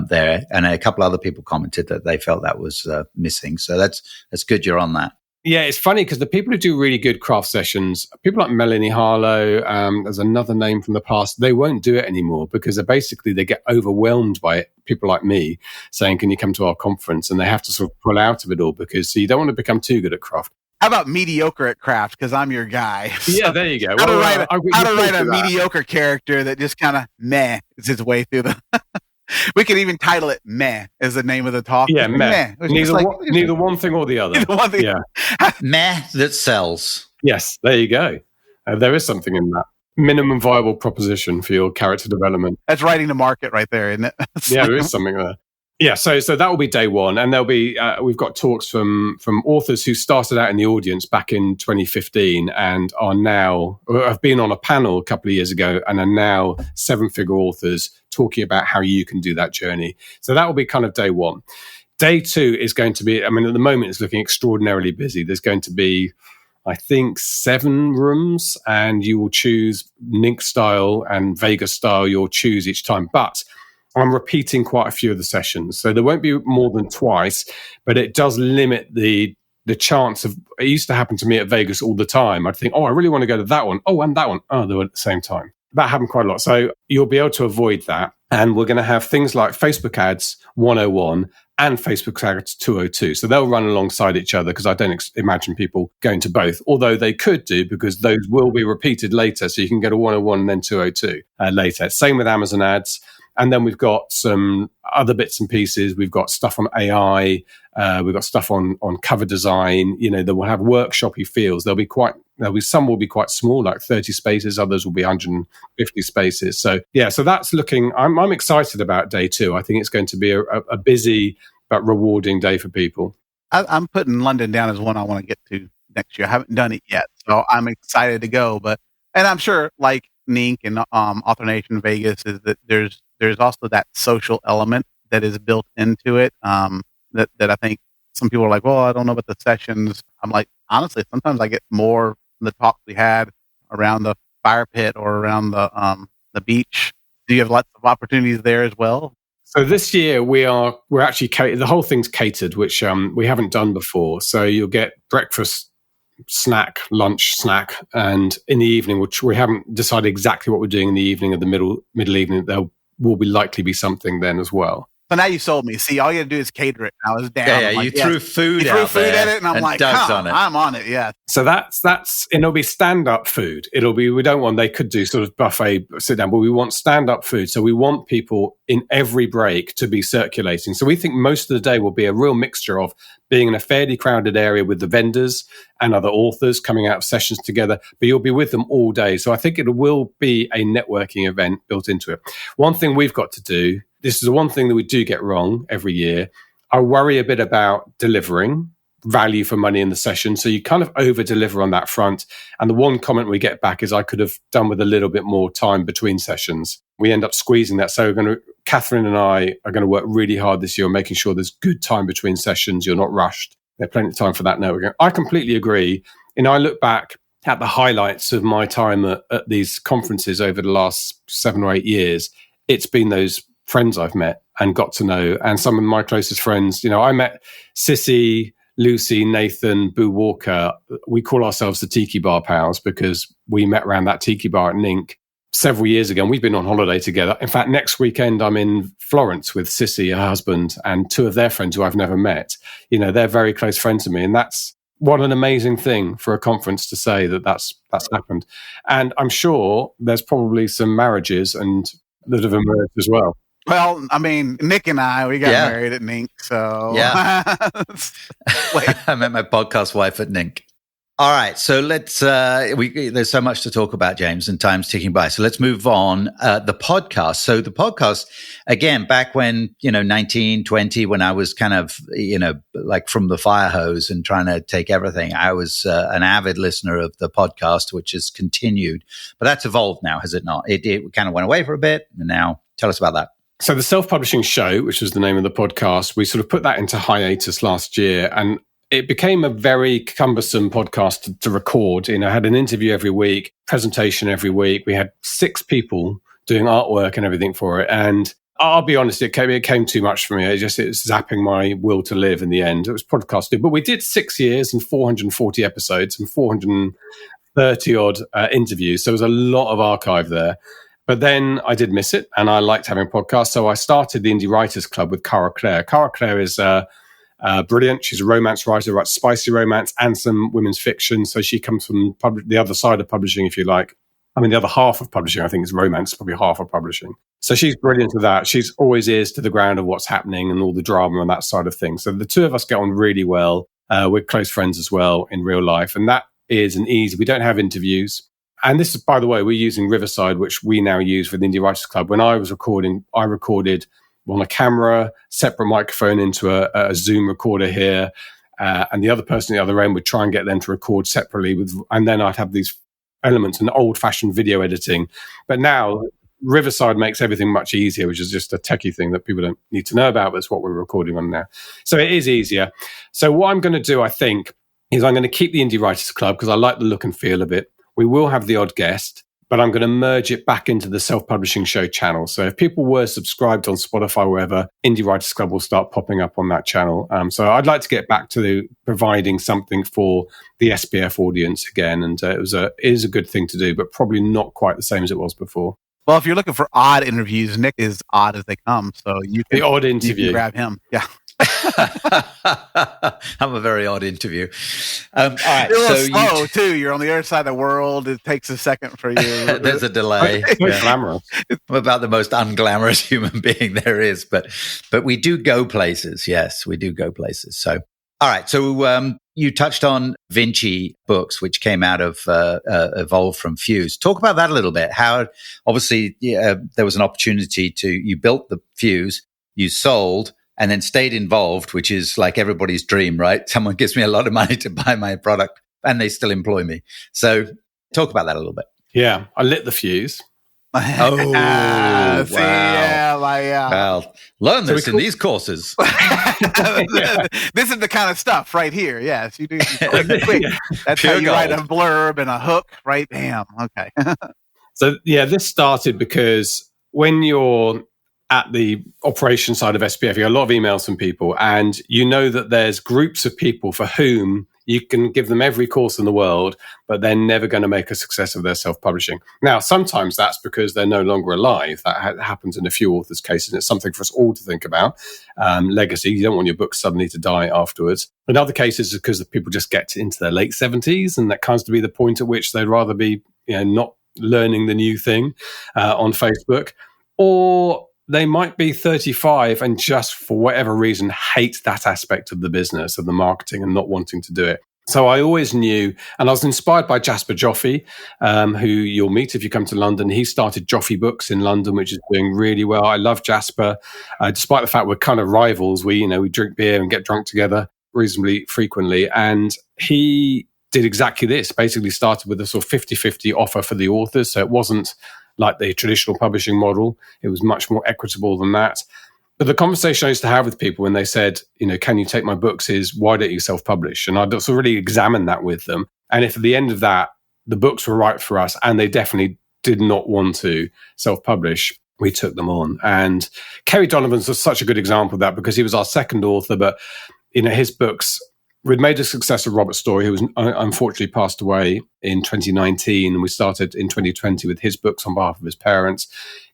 There, and a couple other people commented that they felt that was missing. So that's good you're on that. Yeah, it's funny because the people who do really good craft sessions, people like Melanie Harlow, there's another name from the past, they won't do it anymore because they get overwhelmed by it. People like me saying, can you come to our conference? And they have to sort of pull out of it all because you don't want to become too good at craft. How about mediocre at craft? Because I'm your guy. So yeah, there you go. How to write a mediocre character that just kind of meh is his way through the... We could even title it "Meh" as the name of the talk. Yeah, meh. Neither one thing or the other. Yeah. Meh that sells. Yes, there you go. There is something in that. Minimum viable proposition for your character development. That's writing the market right there, isn't it? Yeah, there is something there. Yeah, so that will be day one, and there'll be we've got talks from authors who started out in the audience back in 2015 and have been on a panel a couple of years ago and are now 7-figure authors talking about how you can do that journey. So that will be kind of day one. Day two is going to be, at the moment it's looking extraordinarily busy. There's going to be, I think, 7 rooms, and you will choose NINC style and Vegas style. You'll choose each time, but I'm repeating quite a few of the sessions. So there won't be more than twice, but it does limit the chance of, it used to happen to me at Vegas all the time. I'd think, I really want to go to that one. Oh, and that one. Oh, they were at the same time. That happened quite a lot. So you'll be able to avoid that. And we're going to have things like Facebook ads 101 and Facebook ads 202. So they'll run alongside each other because I don't imagine people going to both, although they could do because those will be repeated later. So you can get a 101 and then 202 later. Same with Amazon ads. And then we've got some other bits and pieces. We've got stuff on AI. We've got stuff on cover design. That will have workshopy feels. Some will be quite small, like 30 spaces. Others will be 150 spaces. So that's looking. I'm excited about day two. I think it's going to be a busy but rewarding day for people. I'm putting London down as one I want to get to next year. I haven't done it yet, so I'm excited to go. And I'm sure, like NINC and Author Nation Vegas, is that there's also that social element that is built into it. That I think some people are like, well, I don't know about the sessions. I'm like, honestly, sometimes I get more from the talks we had around the fire pit or around the beach. Do you have lots of opportunities there as well? So this year we're actually the whole thing's catered, which we haven't done before. So you'll get breakfast, snack, lunch, snack, and in the evening, which we haven't decided exactly what we're doing in the evening or the middle evening. There will likely be something then as well. So now you sold me. See, all you had to do is cater it. I was down. Yeah, you threw food at it, and I'm like, I'm on it. Yeah. So that's it'll be stand-up food. They could do sort of buffet sit down, but we want stand-up food. So we want people in every break to be circulating. So we think most of the day will be a real mixture of being in a fairly crowded area with the vendors and other authors coming out of sessions together, but you'll be with them all day. So I think it will be a networking event built into it. One thing we've got to do, this is the one thing that we do get wrong every year. I worry a bit about delivering value for money in the session. So you kind of over deliver on that front. And the one comment we get back is I could have done with a little bit more time between sessions. We end up squeezing that. So Catherine and I are going to work really hard this year on making sure there's good time between sessions. You're not rushed. There's plenty of time for that networking. I completely agree. I look back at the highlights of my time at these conferences over the last 7 or 8 years. It's been those friends I've met and got to know, and some of my closest friends. I met Sissy, Lucy, Nathan, Boo Walker. We call ourselves the Tiki Bar Pals because we met around that Tiki Bar at NINC several years ago, and we've been on holiday together. In fact, next weekend I'm in Florence with Sissy, her husband, and 2 of their friends who I've never met. They're very close friends to me, and that's what an amazing thing for a conference to say that's happened. And I'm sure there's probably some marriages and that have emerged as well. Well, Nick and I, we got married at NINC, so... Yeah. I met my podcast wife at NINC. All right, so let's. There's so much to talk about, James, and time's ticking by. So let's move on. The podcast. So the podcast, again, back when 1920, when I was kind of like from the fire hose and trying to take everything, I was an avid listener of the podcast, which has continued. But that's evolved now, has it not? It kind of went away for a bit, and now tell us about that. So the Self-Publishing Show, which was the name of the podcast, we sort of put that into hiatus last year, and it became a very cumbersome podcast to record. I had an interview every week, presentation every week. We had 6 people doing artwork and everything for it. And I'll be honest, it came too much for me. It was zapping my will to live in the end. It was podcasting. But we did 6 years and 440 episodes and 430 odd interviews. So there was a lot of archive there. But then I did miss it, and I liked having podcasts. So I started the Indie Writers Club with Cara Clare. Cara Clare is brilliant. She's a romance writer, writes spicy romance and some women's fiction. So she comes from the other side of publishing, if you like. I mean, the other half of publishing, I think, is romance, probably half of publishing. So she's brilliant with that. She's always ears to the ground of what's happening and all the drama and that side of things. So the two of us get on really well. We're close friends as well in real life. And that is an easy, we don't have interviews. And this is, by the way, we're using Riverside, which we now use for the Indie Writers Club. When I was recording, I recorded on a camera, separate microphone into a Zoom recorder here. And the other person at the other end would try and get them to record separately. And then I'd have these elements and old-fashioned video editing. But now Riverside makes everything much easier, which is just a techie thing that people don't need to know about, but it's what we're recording on now. So it is easier. So what I'm going to do, I think, is I'm going to keep the Indie Writers Club because I like the look and feel of it. We will have the odd guest, but I'm going to merge it back into the Self-Publishing Show channel. So if people were subscribed on Spotify or wherever, Indie Writers Club will start popping up on that channel. So I'd like to get back to providing something for the SPF audience again. And it is a good thing to do, but probably not quite the same as it was before. Well, if you're looking for odd interviews, Nick is odd as they come. So the odd interview. You can grab him. Yeah. I'm a very odd interview. All right, you're a little slow too. You're on the other side of the world. It takes a second for you. There's a delay. Glamorous. I'm about the most unglamorous human being there is, but we do go places. Yes, we do go places. So, all right. So you touched on Vinci Books, which came out of evolved from Fuse. Talk about that a little bit. How obviously there was an opportunity you built the Fuse, you sold, and then stayed involved, which is like everybody's dream, right? Someone gives me a lot of money to buy my product and they still employ me. So talk about that a little bit. Yeah, I lit the fuse. Oh, wow. See, yeah. Well, learn this in these courses. This is the kind of stuff right here. Yes, you do quick. That's Pure how you gold. write a blurb and a hook, right? Bam. Okay. So, yeah, this started because when you're at the operation side of SPF, you have a lot of emails from people, and you know that there's groups of people for whom you can give them every course in the world, but they're never going to make a success of their self-publishing. Now, sometimes that's because they're no longer alive. That happens in a few authors' cases, and it's something for us all to think about. Legacy, you don't want your book suddenly to die afterwards. In other cases, it's because the people just get into their late 70s, and that comes to be the point at which they'd rather be not learning the new thing on Facebook. Or they might be 35 and just for whatever reason hate that aspect of the business, of the marketing, and not wanting to do it. So I always knew, and I was inspired by Jasper Joffe, who you'll meet if you come to London. He started Joffe Books in London, which is doing really well. I love Jasper, despite the fact we're kind of rivals. We drink beer and get drunk together reasonably frequently. And he did exactly this, basically started with a sort of 50-50 offer for the authors. So it wasn't like the traditional publishing model. It was much more equitable than that. But the conversation I used to have with people when they said, can you take my books, is why don't you self-publish? And I'd also really examine that with them. And if at the end of that, the books were right for us and they definitely did not want to self-publish, we took them on. And Kerry Donovan's such a good example of that because he was our second author, but his books, we'd made a success of Robert Story, who was unfortunately passed away in 2019, and we started in 2020 with his books on behalf of his parents.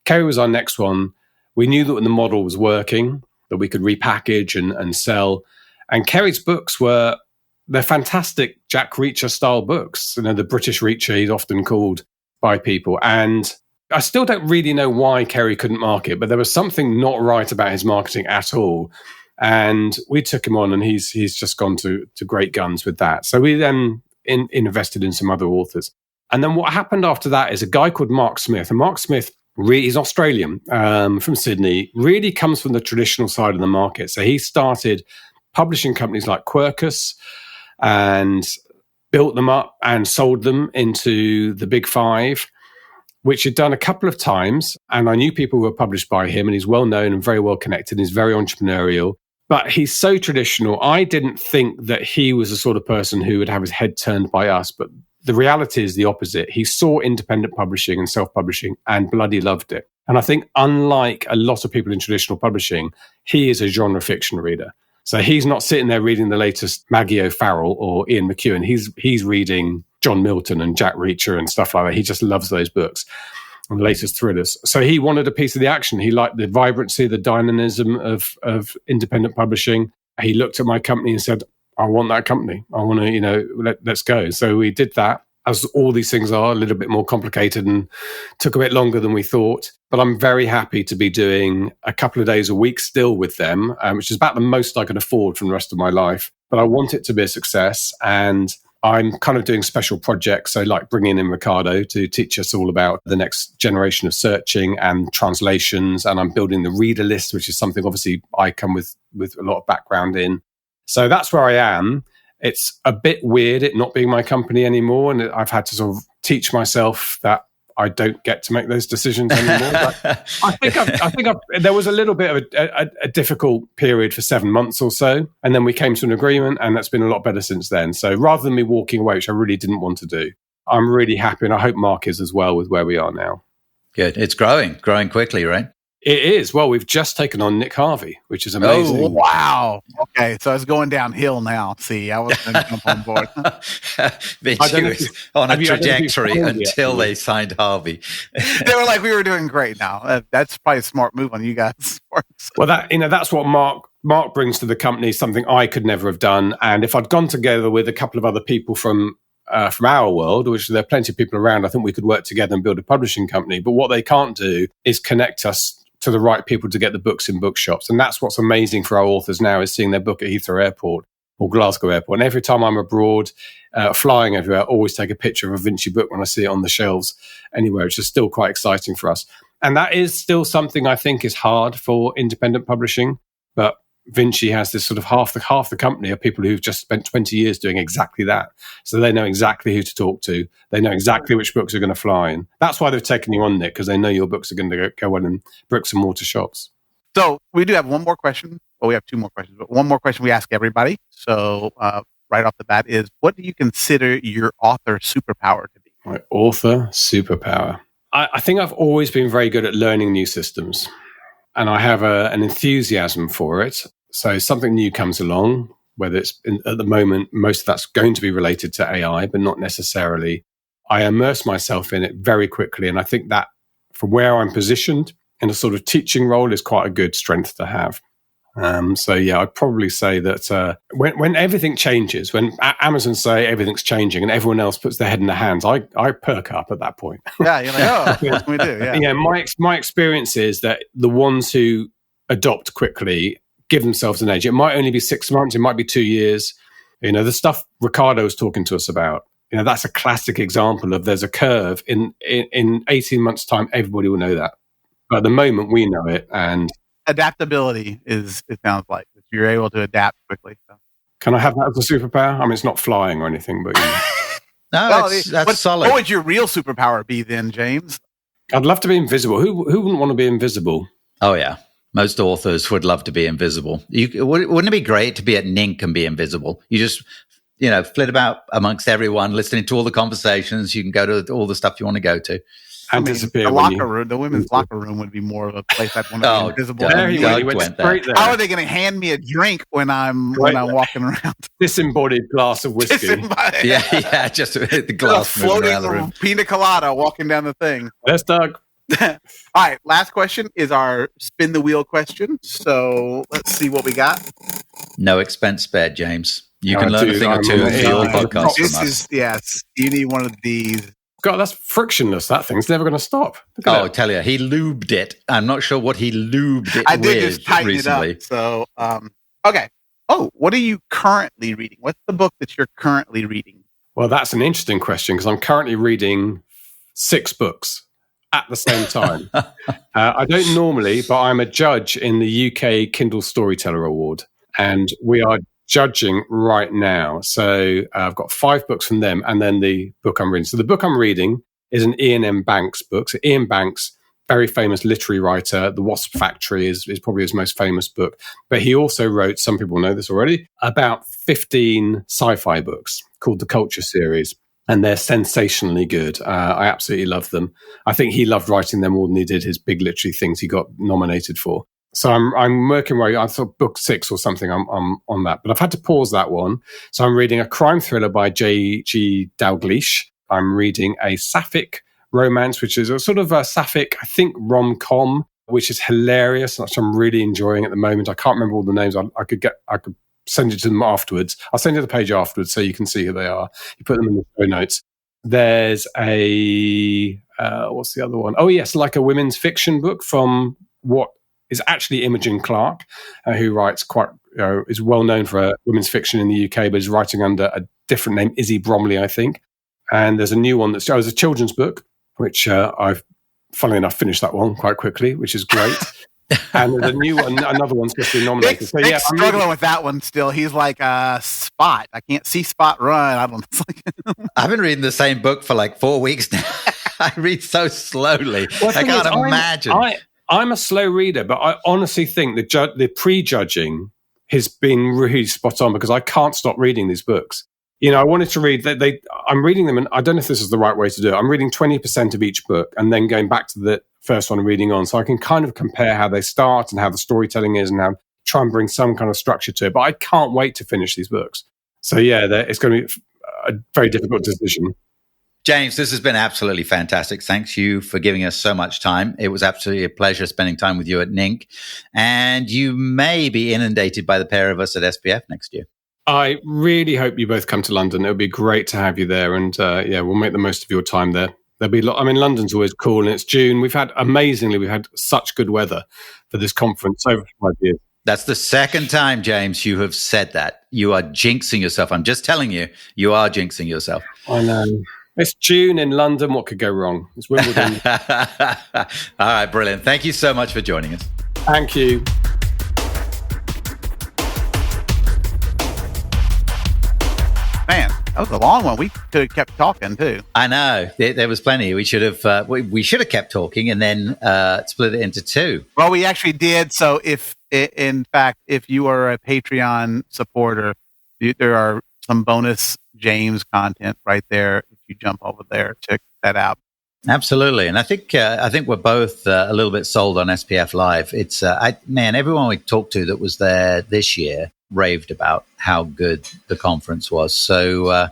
Kerry was our next one. We knew that when the model was working, that we could repackage and sell. And Kerry's books they're fantastic Jack Reacher style books, the British Reacher he's often called by people. And I still don't really know why Kerry couldn't market, but there was something not right about his marketing at all. And we took him on, and he's just gone to great guns with that. So we then, invested in some other authors. And then what happened after that is a guy called Mark Smith. And Mark Smith, he's Australian, from Sydney, really comes from the traditional side of the market. So he started publishing companies like Quercus and built them up and sold them into the big five, which he'd done a couple of times. And I knew people who were published by him, and he's well known and very well connected. He's very entrepreneurial, but he's so traditional. I didn't think that he was the sort of person who would have his head turned by us, but the reality is the opposite. He saw independent publishing and self-publishing and bloody loved it. And I think unlike a lot of people in traditional publishing, he is a genre fiction reader. So he's not sitting there reading the latest Maggie O'Farrell or Ian McEwan. He's reading John Milton and Jack Reacher and stuff like that. He just loves those books and the latest thrillers. So he wanted a piece of the action. He liked the vibrancy, the dynamism of independent publishing. He looked at my company and said, I want that company. I want to, let's go. So we did that, as all these things are, a little bit more complicated and took a bit longer than we thought. But I'm very happy to be doing a couple of days a week still with them, which is about the most I can afford from the rest of my life. But I want it to be a success. And I'm kind of doing special projects. So like bringing in Ricardo to teach us all about the next generation of searching and translations. And I'm building the reader list, which is something obviously I come with a lot of background in. So that's where I am. It's a bit weird it not being my company anymore. And I've had to sort of teach myself that I don't get to make those decisions anymore. But I think there was a little bit of a difficult period for 7 months or so. And then we came to an agreement, and that's been a lot better since then. So rather than me walking away, which I really didn't want to do, I'm really happy. And I hope Mark is as well with where we are now. Good. It's growing quickly, right? It is. Well, we've just taken on Nick Harvey, which is amazing. Oh, wow. Okay, so it's going downhill now. See, I was going to jump on board. Vinci was on a trajectory until they signed Harvey. They were like, we were doing great now. That's probably a smart move on you guys. Well, that's what Mark brings to the company, something I could never have done. And if I'd gone together with a couple of other people from our world, which there are plenty of people around, I think we could work together and build a publishing company. But what they can't do is connect us to the right people to get the books in bookshops. And that's what's amazing for our authors now, is seeing their book at Heathrow Airport or Glasgow Airport. And every time I'm abroad, flying everywhere, I always take a picture of a Vinci book when I see it on the shelves anywhere, which is still quite exciting for us. And that is still something I think is hard for independent publishing. But Vinci has this sort of half the company are people who've just spent 20 years doing exactly that. So they know exactly who to talk to. They know exactly which books are going to fly. And that's why they've taken you on, Nick, because they know your books are going to go in bricks and mortar shops. So we do have one more question. Well, we have two more questions, but one more question we ask everybody. So right off the bat is, what do you consider your author superpower to be? My author superpower. I think I've always been very good at learning new systems. And I have an enthusiasm for it. So something new comes along, whether it's at the moment, most of that's going to be related to AI, but not necessarily. I immerse myself in it very quickly. And I think that from where I'm positioned in a sort of teaching role is quite a good strength to have. So yeah, I'd probably say that when everything changes, when Amazon say everything's changing and everyone else puts their head in their hands, I perk up at that point. Yeah, you're like, oh, what can we do? Yeah. Yeah, my experience is that the ones who adopt quickly give themselves an age. It might only be 6 months, it might be 2 years. The stuff Ricardo was talking to us about, that's a classic example of there's a curve. In 18 months' time, everybody will know that. But at the moment, we know it. And adaptability it sounds like. You're able to adapt quickly. So. Can I have that as a superpower? I mean, it's not flying or anything, but... No, that's solid. What would your real superpower be then, James? I'd love to be invisible. Who wouldn't want to be invisible? Oh, yeah. Most authors would love to be invisible. Wouldn't it be great to be at NINC and be invisible? You just, flit about amongst everyone, listening to all the conversations. You can go to all the stuff you want to go to. And disappear. The women's locker room would be more of a place I'd want to be invisible. How are they going to hand me a drink when I'm walking around? Disembodied glass of whiskey. Yeah, just the glass floating around the room. Pina colada walking down the thing. That's Doug. All right, last question is our spin the wheel question. So let's see what we got. No expense spared, James. You can learn a thing or two on your podcast from us. Yes, you need one of these. God, that's frictionless. That thing's never going to stop. Oh, I tell you, he lubed it. I'm not sure what he lubed it I did just tighten recently. It up. So, okay. Oh, what are you currently reading? What's the book that you're currently reading? Well, that's an interesting question because I'm currently reading 6 books at the same time. I don't normally, but I'm a judge in the UK Kindle Storyteller Award, and we are judging right now. So I've got 5 books from them, and then the book I'm reading. So the book I'm reading is an Ian M. Banks book. So Ian Banks, very famous literary writer. The Wasp Factory is probably his most famous book. But he also wrote, some people know this already, about 15 sci-fi books called the Culture Series. And they're sensationally good. I absolutely love them. I think he loved writing them more than he did his big literary things he got nominated for. So I'm working my, I thought book 6 or something, I'm on that. But I've had to pause that one. So I'm reading a crime thriller by J.G. Dalgleish. I'm reading a sapphic romance, which is a sort of a sapphic, I think, rom-com, which is hilarious, which I'm really enjoying at the moment. I can't remember all the names. I could send it to them afterwards. I'll send you the page afterwards so you can see who they are. You put them in the show notes. There's a, what's the other one? Oh, yes, like a women's fiction book from what is actually Imogen Clark, who writes is well known for women's fiction in the UK, but is writing under a different name, Izzy Bromley, I think. And there's a new one that's a children's book, which I've, funnily enough, finished that one quite quickly, which is great. And there's a new one, another one's supposed to be nominated. So yeah, I'm struggling with that one still. He's like Spot. I can't see Spot run. I don't know. I've been reading the same book for like 4 weeks now. I read so slowly. Well, I can't imagine. I'm a slow reader, but I honestly think the pre-judging has been really spot on because I can't stop reading these books. You know, I wanted to read, I'm reading them, and I don't know if this is the right way to do it. I'm reading 20% of each book and then going back to the first one and reading on. So I can kind of compare how they start and how the storytelling is and try and bring some kind of structure to it. But I can't wait to finish these books. So yeah, it's going to be a very difficult decision. James, this has been absolutely fantastic. Thanks you for giving us so much time. It was absolutely a pleasure spending time with you at NINC. And you may be inundated by the pair of us at SPF next year. I really hope you both come to London. It would be great to have you there. And we'll make the most of your time there. There'll be London's always cool, and it's June. We've had such good weather for this conference over 5 years. That's the second time, James, you have said that. You are jinxing yourself. I'm just telling you, you are jinxing yourself. I know. It's June in London. What could go wrong? It's Wimbledon. All right, brilliant. Thank you so much for joining us. Thank you. Man, that was a long one. We could have kept talking too. I know there was plenty. We should have kept talking and then split it into 2. Well, we actually did. So if you are a Patreon supporter, there are some bonus James content right there. If you jump over there, check that out. Absolutely, and I think we're both a little bit sold on SPF Live. It's everyone we talked to that was there this year raved about how good the conference was. So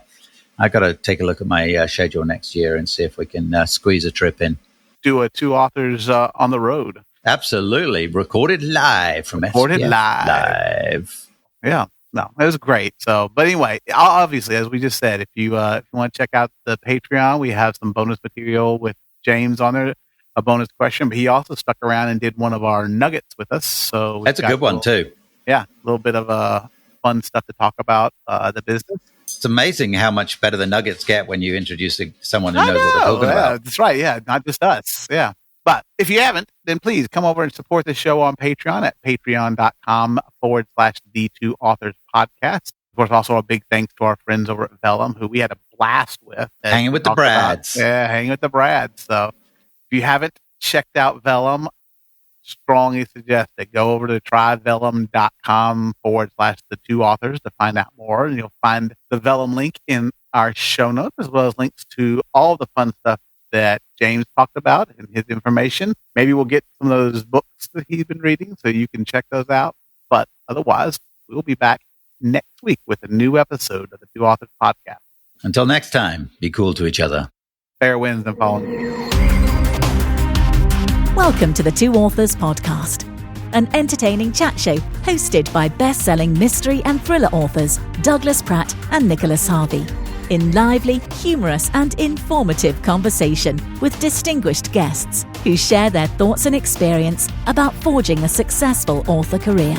I got to take a look at my schedule next year and see if we can squeeze a trip in. Do a 2 authors on the road. Absolutely, recorded live from SPF Live. Yeah, no, it was great. So, but anyway, obviously, as we just said, if you want to check out the Patreon, we have some bonus material with James on there. A bonus question, but he also stuck around and did one of our nuggets with us. So that's a good one too. Yeah, a little bit of fun stuff to talk about the business. It's amazing how much better the nuggets get when you introduce someone who knows what they're talking about. That's right. Yeah, not just us. Yeah. But if you haven't, then please come over and support the show on Patreon at patreon.com/the2 authors podcast. Of course, also a big thanks to our friends over at Vellum, who we had a blast with. Hanging with the Brads. Hanging with the Brads. So if you haven't checked out Vellum, strongly suggest it. Go over to tryvellum.com/the2 authors to find out more. And you'll find the Vellum link in our show notes, as well as links to all the fun stuff that James talked about and his information. Maybe we'll get some of those books that he's been reading so you can check those out. But otherwise, we'll be back next week with a new episode of the 2 Authors Podcast. Until next time, be cool to each other. Fair winds and falling. Welcome to the 2 Authors Podcast, an entertaining chat show hosted by best-selling mystery and thriller authors Douglas Pratt and Nicholas Harvey, in lively, humorous and informative conversation with distinguished guests who share their thoughts and experience about forging a successful author career.